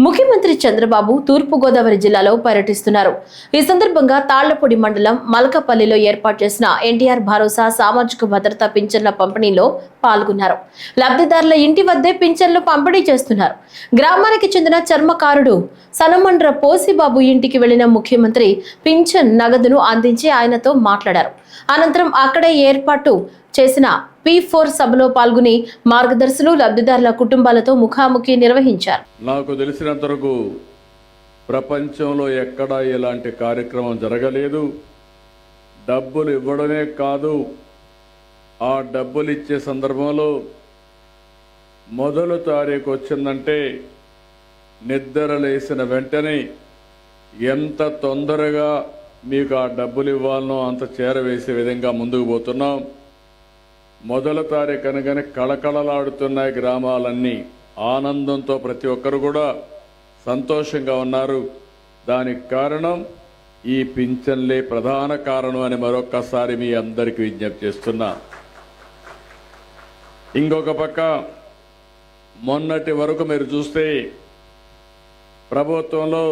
ముఖ్యమంత్రి చంద్రబాబు తూర్పు గోదావరి జిల్లాలో పర్యటిస్తున్నారు. ఈ సందర్భంగా తాళ్లపూడి మండలం మల్కపల్లిలో ఏర్పాటు చేసిన ఎన్టీఆర్ భరోసా సామాజిక భద్రతా పింఛన్ల పంపిణీలో పాల్గొన్నారు. లబ్ధిదారుల ఇంటి వద్దే పింఛన్లు పంపిణీ చేస్తున్నారు. గ్రామానికి చెందిన చర్మకారుడు సనమండ్ర పోసిబాబు ఇంటికి వెళ్లిన ముఖ్యమంత్రి పింఛన్ నగదును అందించి ఆయనతో మాట్లాడారు. అనంతరం అక్కడే ఏర్పాటు చేసిన P4 సభలో పాల్గొని మార్గదర్శులు లబ్ధిదారుల కుటుంబాలతో ముఖాముఖి నిర్వహించారు. నాకు తెలిసినంత వరకు ప్రపంచంలో ఎక్కడా ఇలాంటి కార్యక్రమం జరగలేదు. డబ్బులు ఇవ్వడమే కాదు, ఆ డబ్బులు ఇచ్చే సందర్భంలో మొదలు తారీఖు వచ్చిందంటే నిద్ర లేసిన వెంటనే ఎంత తొందరగా మీకు ఆ డబ్బులు ఇవ్వాలనో అంత చేరవేసే విధంగా ముందుకు పోతున్నాం. మొదల తారీఖు అనగానే కళకళలాడుతున్నాయి గ్రామాలన్నీ. ఆనందంతో ప్రతి ఒక్కరు కూడా సంతోషంగా ఉన్నారు. దానికి కారణం ఈ పింఛన్లే ప్రధాన కారణం అని మరొక్కసారి మీ అందరికీ విజ్ఞప్తి చేస్తున్నా. ఇంకొక పక్క మొన్నటి వరకు మీరు చూస్తే ప్రభుత్వంలో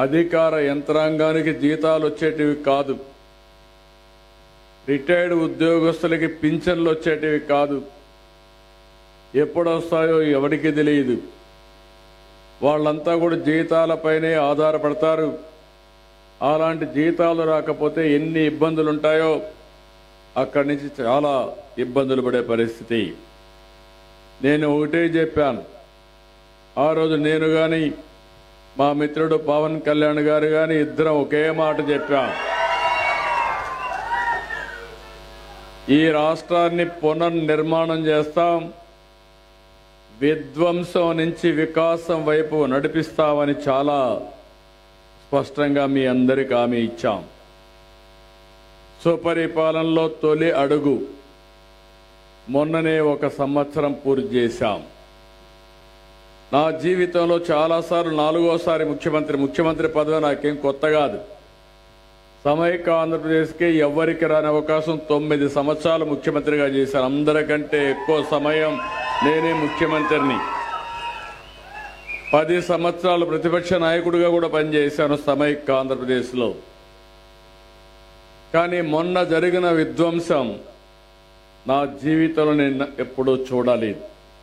అధికార యంత్రాంగానికి జీతాలు వచ్చేటివి కాదు, రిటైర్డ్ ఉద్యోగస్తులకి పింఛన్లు వచ్చేటివి కాదు. ఎప్పుడు వస్తాయో ఎవరికి తెలియదు. వాళ్ళంతా కూడా జీతాలపైనే ఆధారపడతారు. అలాంటి జీతాలు రాకపోతే ఎన్ని ఇబ్బందులు ఉంటాయో అక్కడి నుంచి చాలా ఇబ్బందులు పడే పరిస్థితి. నేను ఒకటే చెప్పాను ఆ రోజు, నేను కానీ మా మిత్రుడు పవన్ కళ్యాణ్ గారు కానీ ఇద్దరం ఒకే మాట చెప్పాం. ఈ రాష్ట్రాన్ని పునర్నిర్మాణం చేస్తాం, విధ్వంసం నుంచి వికాసం వైపు నడిపిస్తామని చాలా స్పష్టంగా మీ అందరికీ హామీ ఇచ్చాం. సుపరిపాలనలో తొలి అడుగు మొన్ననే 1 సంవత్సరం పూర్తి చేశాం. నా జీవితంలో చాలాసార్లు 4వ ముఖ్యమంత్రి పదవి నాకేం కొత్త కాదు. సమైక్య ఆంధ్రప్రదేశ్కి ఎవ్వరికి రాని అవకాశం 9 సంవత్సరాలు ముఖ్యమంత్రిగా చేశాను. అందరికంటే ఎక్కువ సమయం నేనే ముఖ్యమంత్రిని. 10 సంవత్సరాలు ప్రతిపక్ష నాయకుడిగా కూడా పనిచేశాను సమైక్య ఆంధ్రప్రదేశ్లో. కానీ మొన్న జరిగిన విధ్వంసం నా జీవితంలో నేను ఎప్పుడూ చూడలేదు.